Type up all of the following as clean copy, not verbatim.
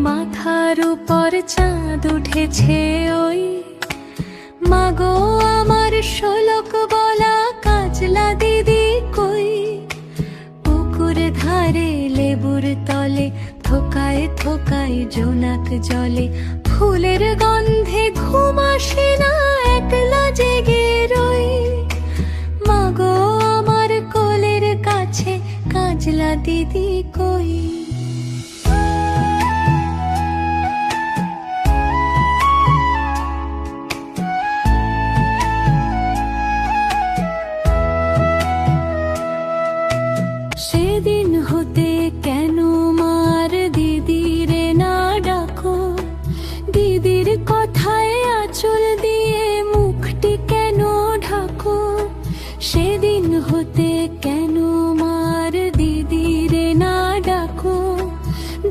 মাথার উপর চাঁদ উঠেছে ওই, মাগো আমার শোলক বলা কাজলা দিদি কই। পুকুর ধারে লেবুর তলে থোকায় থোকায় জোনাক জলে, ফুলের গন্ধে ঘুম আসে না একলা জেগে রই। মাগো আমার কোলের কাছে কাজলা দিদি কই। সেদিন হতে কেন মার দিদিরে না ডাকো, দিদির কথায় আঁচল দিয়ে মুখটি কেন ঢাকো। সেদিন হতে কেন মার দিদিরে না ডাকো,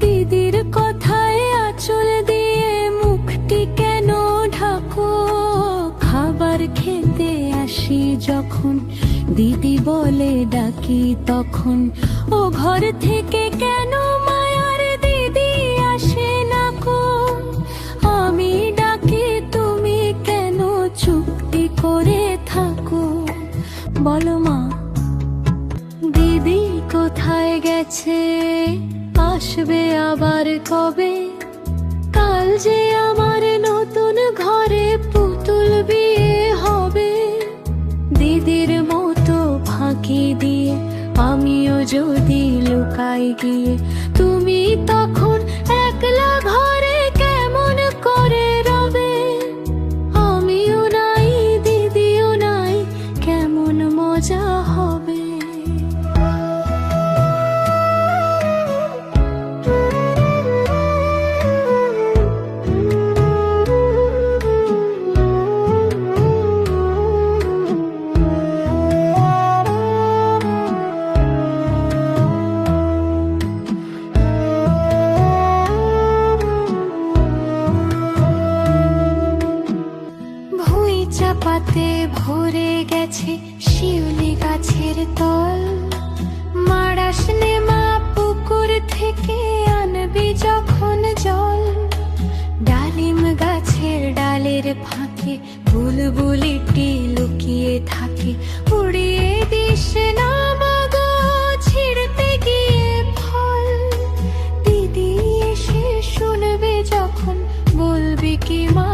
দিদির কথায় আঁচল দিয়ে মুখটি কেন ঢাকো। খাবার খেতে আসি যখন দিদি বলে ডাকি তখন, ও ঘর থেকে কেন মায়ার দিদি আসে না কো। আমি ডাকি তুমি কেন চুপটি করে থাকো, বলো মা। দিদি কোথায় গেছে, আসবে আবার কবে। কাল যে আমার নতুন ঘরে পুতুল বিয়ে হবে। দিদির মতো ফাঁকি দিয়ে আমিও যদি লুকাই গিয়ে, তুমি তখন একলা ঘরে কেমন করে রবে। আমিও নাই দিদিও নাই, কেমন মজা হবে। চাপাতে ভরে গেছে শিউলি গাছের তল, মারাস নে মা পুকুর থেকে আনবি যখন জল। ডালিম গাছের ডালের ফাঁকে বুলবুলিটি লুকিয়ে থাকে, উড়িয়ে দিস না মাগো ছিঁড়তে গিয়ে ফল। দিদি এসে শুনবে যখন বলবি কি মা